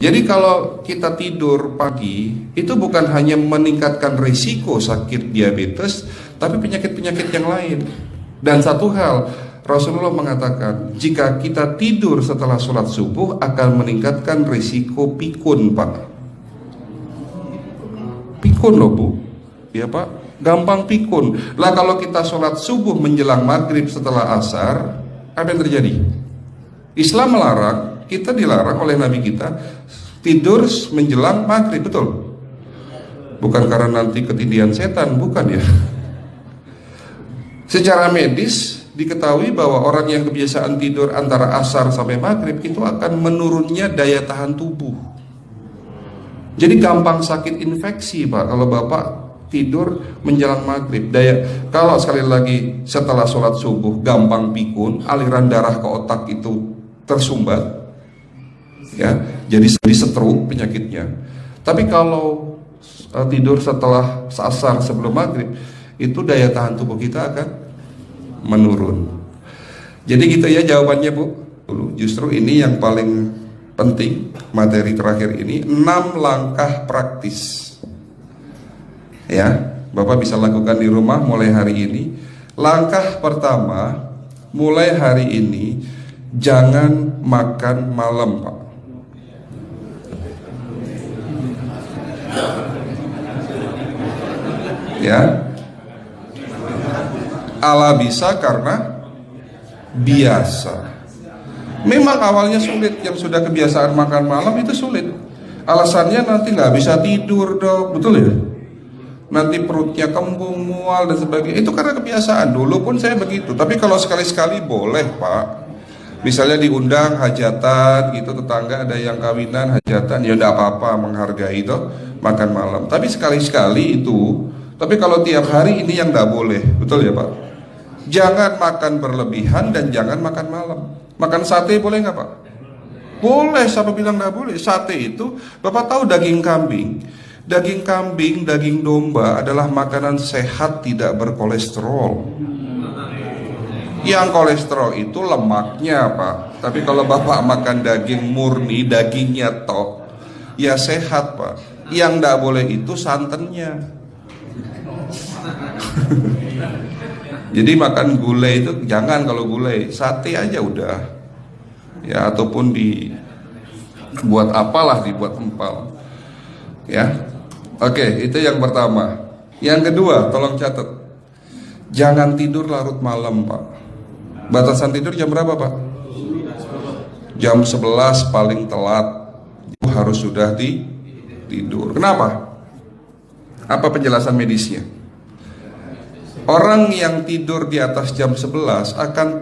Jadi kalau kita tidur pagi, itu bukan hanya meningkatkan risiko sakit diabetes, tapi penyakit-penyakit yang lain. Dan satu hal, Rasulullah mengatakan, jika kita tidur setelah sholat subuh akan meningkatkan risiko pikun, Pak. Pikun loh, Bu. Ya, Pak. Gampang pikun. Lah kalau kita sholat subuh menjelang maghrib setelah asar, apa yang terjadi? Islam melarang, kita dilarang oleh Nabi kita tidur menjelang maghrib, betul? Bukan karena nanti ketindihan setan, bukan ya. Secara medis diketahui bahwa orang yang kebiasaan tidur antara asar sampai maghrib itu akan menurunnya daya tahan tubuh. Jadi gampang sakit infeksi, Pak, kalau Bapak tidur menjelang maghrib. Kalau sekali lagi setelah sholat subuh gampang pikun, aliran darah ke otak itu tersumbat, ya, jadi stroke penyakitnya. Tapi kalau tidur setelah asar sebelum maghrib, itu daya tahan tubuh kita akan menurun. Jadi gitu ya jawabannya, Bu. Justru ini yang paling penting, materi terakhir ini 6 langkah praktis. Ya, Bapak bisa lakukan di rumah mulai hari ini. Langkah pertama, mulai hari ini jangan makan malam, Pak. Ya, ala bisa karena biasa. Memang awalnya sulit, yang sudah kebiasaan makan malam itu sulit. Alasannya nanti nggak bisa tidur, Dok, betul ya? Nanti perutnya kembung, mual dan sebagainya. Itu karena kebiasaan. Dulu pun saya begitu. Tapi kalau sekali-sekali boleh, Pak. Misalnya diundang hajatan gitu, tetangga ada yang kawinan, hajatan, ya udah apa-apa, menghargai itu makan malam. Tapi sekali-sekali itu. Tapi kalau tiap hari ini yang nggak boleh, betul ya, Pak? Jangan makan berlebihan dan jangan makan malam. Makan sate boleh nggak, Pak? Boleh, siapa bilang nggak boleh? Sate itu, Bapak tahu daging kambing. Daging kambing, daging domba adalah makanan sehat, tidak berkolesterol. Yang kolesterol itu lemaknya, Pak. Tapi kalau Bapak makan daging murni, dagingnya tok, ya sehat, Pak. Yang nggak boleh itu santannya. Jadi makan gulai itu jangan, kalau gulai, sate aja udah. Ya, ataupun dibuat apalah, dibuat empal. Ya. Oke, itu yang pertama. Yang kedua, tolong catat. Jangan tidur larut malam, Pak. Batasan tidur jam berapa, Pak? Jam 11 paling telat. Harus sudah tidur. Kenapa? Apa penjelasan medisnya? Orang yang tidur di atas jam 11 akan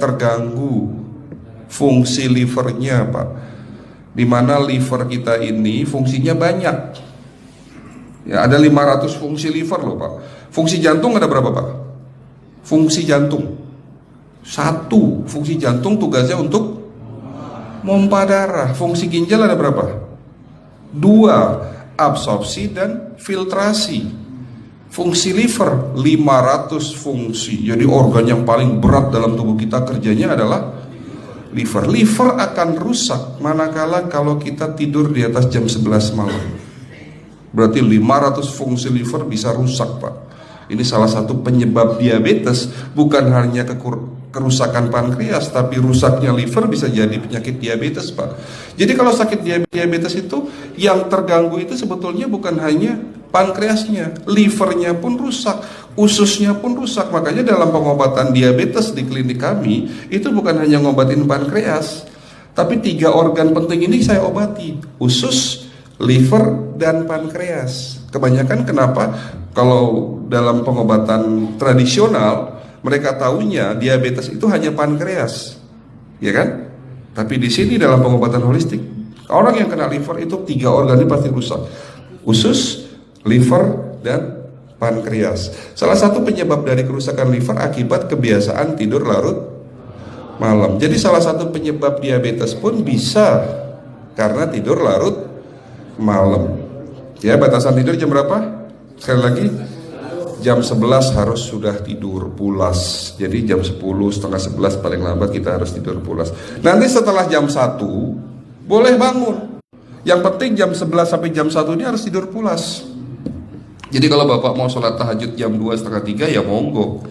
terganggu fungsi livernya, Pak. Dimana liver kita ini fungsinya banyak. Ya, ada 500 fungsi liver loh, Pak. Fungsi jantung ada berapa, Pak? Fungsi jantung 1. Fungsi jantung tugasnya untuk mompa darah. Fungsi ginjal ada berapa? 2. Absorpsi dan filtrasi. Fungsi liver 500 fungsi. Jadi organ yang paling berat dalam tubuh kita kerjanya adalah liver. Liver akan rusak manakala kalau kita tidur di atas jam 11 malam. Berarti 500 fungsi liver bisa rusak, Pak. Ini salah satu penyebab diabetes. Bukan hanya kerusakan pankreas, tapi rusaknya liver bisa jadi penyakit diabetes, Pak. Jadi kalau sakit diabetes itu, yang terganggu itu sebetulnya bukan hanya pankreasnya, livernya pun rusak, ususnya pun rusak. Makanya dalam pengobatan diabetes di klinik kami, itu bukan hanya ngobatin pankreas, tapi 3 organ penting ini saya obati: usus, liver, dan pankreas. Kebanyakan kenapa? Kalau dalam pengobatan tradisional, mereka tahunya diabetes itu hanya pankreas, ya kan? Tapi di sini dalam pengobatan holistik, orang yang kena liver itu 3 organ ini pasti rusak: usus, liver, dan pankreas. Salah satu penyebab dari kerusakan liver akibat kebiasaan tidur larut malam. Jadi salah satu penyebab diabetes pun bisa karena tidur larut malam. Ya, batasan tidur jam berapa? Sekali lagi, jam 11 harus sudah tidur pulas. Jadi jam 10, setengah 11 paling lambat kita harus tidur pulas. Nanti setelah jam 1 boleh bangun. Yang penting jam 11 sampai jam 1 ini harus tidur pulas. Jadi kalau Bapak mau sholat tahajud jam 2 setengah 3 ya monggo.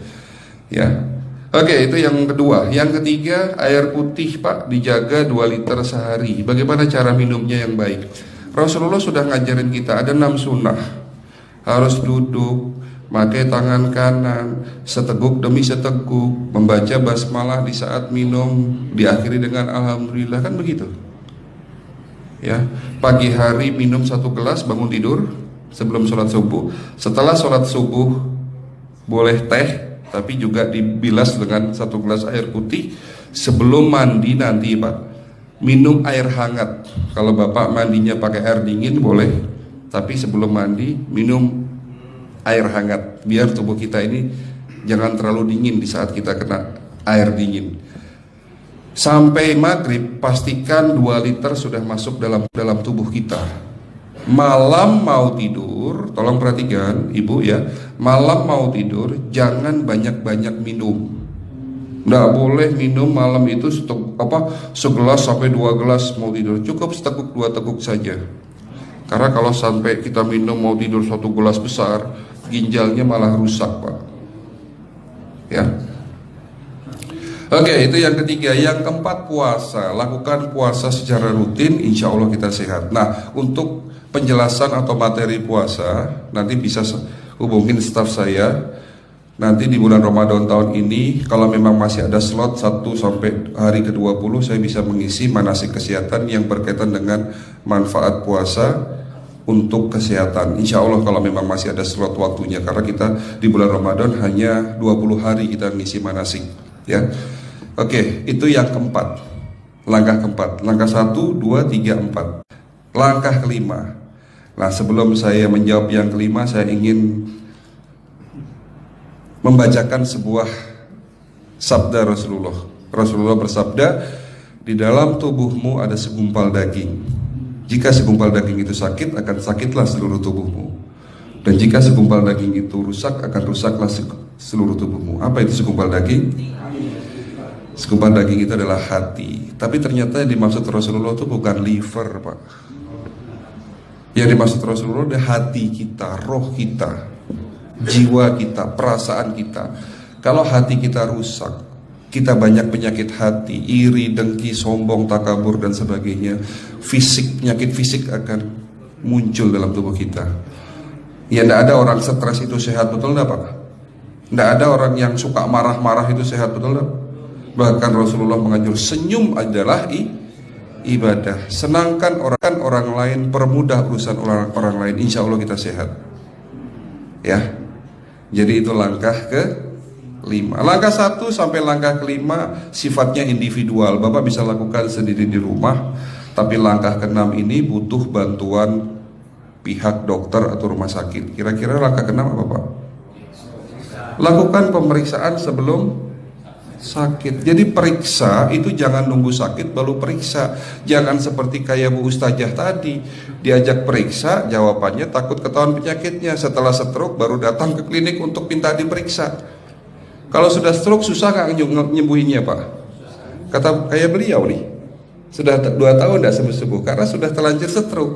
Ya. Oke, itu yang kedua. Yang ketiga, air putih Pak dijaga 2 liter sehari. Bagaimana cara minumnya yang baik? Rasulullah sudah ngajarin kita ada 6 sunnah. Harus duduk, pakai tangan kanan, seteguk demi seteguk, membaca basmalah di saat minum, diakhiri dengan alhamdulillah, kan begitu. Ya, pagi hari minum 1 gelas bangun tidur sebelum sholat subuh. Setelah sholat subuh boleh teh, tapi juga dibilas dengan 1 gelas air putih. Sebelum mandi nanti Pak, minum air hangat. Kalau Bapak mandinya pakai air dingin boleh, tapi sebelum mandi minum air hangat, biar tubuh kita ini jangan terlalu dingin di saat kita kena air dingin. Sampai maghrib pastikan 2 liter sudah masuk dalam tubuh kita. Malam mau tidur, tolong perhatikan Ibu ya, malam mau tidur jangan banyak-banyak minum. Nggak boleh minum malam itu segelas sampai 2 gelas mau tidur. Cukup seteguk 2 teguk saja. Karena kalau sampai kita minum mau tidur 1 gelas besar, ginjalnya malah rusak Pak. Ya. Oke, itu yang ketiga. Yang keempat, puasa. Lakukan puasa secara rutin, insya Allah kita sehat. Nah, untuk penjelasan atau materi puasa nanti bisa hubungin staf saya. Nanti di bulan Ramadan tahun ini, kalau memang masih ada slot 1 sampai hari ke-20, saya bisa mengisi manasik kesehatan yang berkaitan dengan manfaat puasa untuk kesehatan. Insya Allah kalau memang masih ada slot waktunya, karena kita di bulan Ramadan hanya 20 hari kita ngisi manasik. Ya, oke, itu yang keempat. Langkah keempat. Langkah 1, 2, 3, 4. Langkah kelima. Nah, sebelum saya menjawab yang kelima, saya ingin membacakan sebuah sabda Rasulullah. Rasulullah bersabda, di dalam tubuhmu ada segumpal daging. Jika segumpal daging itu sakit, akan sakitlah seluruh tubuhmu. Dan jika segumpal daging itu rusak, akan rusaklah seluruh tubuhmu. Apa itu segumpal daging? Segumpal daging itu adalah hati. Tapi ternyata yang dimaksud Rasulullah itu bukan liver Pak. Yang dimaksud Rasulullah adalah hati kita, roh kita, jiwa kita, perasaan kita. Kalau hati kita rusak, kita banyak penyakit hati, iri, dengki, sombong, takabur dan sebagainya. Penyakit fisik akan muncul dalam tubuh kita. Ya, tidak ada orang stres itu sehat, betul enggak Pak? Tidak ada orang yang suka marah-marah itu sehat, betul enggak? Bahkan Rasulullah mengajar senyum adalah ibadah. Senangkan orang lain, permudah urusan orang lain, insya Allah kita sehat. Ya, jadi itu langkah ke-5. Langkah 1 sampai langkah ke-5 sifatnya individual. Bapak bisa lakukan sendiri di rumah. Tapi langkah ke-6 ini butuh bantuan pihak dokter atau rumah sakit. Kira-kira langkah ke-6 apa Pak? Lakukan pemeriksaan sebelum sakit. Jadi periksa itu jangan nunggu sakit baru periksa. Jangan seperti kayak Bu Ustazah tadi, diajak periksa, jawabannya takut ketahuan penyakitnya. Setelah stroke baru datang ke klinik untuk minta diperiksa. Kalau sudah stroke susah nggak nyembuhinnya Pak? Kata kayak beliau nih, sudah 2 tahun tidak sembuh-sembuh karena sudah terlanjur stroke.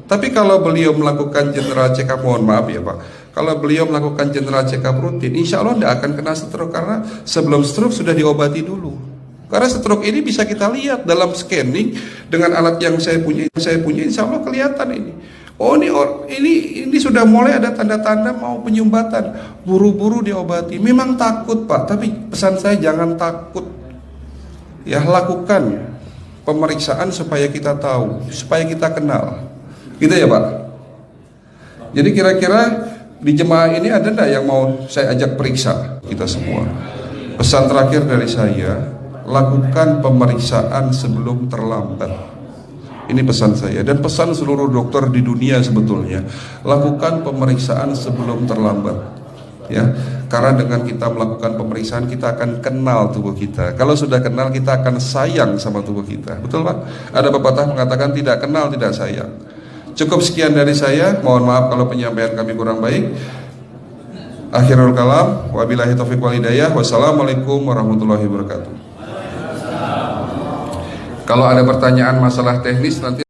Tapi kalau beliau melakukan general check up, mohon maaf ya Pak, kalau beliau melakukan general check up rutin, insya Allah tidak akan kena stroke, karena sebelum stroke sudah diobati dulu. Karena stroke ini bisa kita lihat dalam scanning dengan alat yang saya punya, insya Allah kelihatan ini. Oh, ini sudah mulai ada tanda-tanda mau penyumbatan, buru-buru diobati. Memang takut Pak, tapi pesan saya jangan takut. Ya, lakukan pemeriksaan supaya kita tahu, supaya kita kenal. Gitu ya Pak. Jadi kira-kira di jemaah ini ada enggak yang mau saya ajak periksa kita semua? Pesan terakhir dari saya, lakukan pemeriksaan sebelum terlambat. Ini pesan saya dan pesan seluruh dokter di dunia sebetulnya. Lakukan pemeriksaan sebelum terlambat. Ya, karena dengan kita melakukan pemeriksaan kita akan kenal tubuh kita. Kalau sudah kenal kita akan sayang sama tubuh kita. Betul Pak? Ada pepatah mengatakan tidak kenal tidak sayang. Cukup sekian dari saya. Mohon maaf kalau penyampaian kami kurang baik. Akhirul kalam, wabillahi taufiq wal hidayah. Wassalamualaikum warahmatullahi wabarakatuh. Kalau ada pertanyaan masalah teknis nanti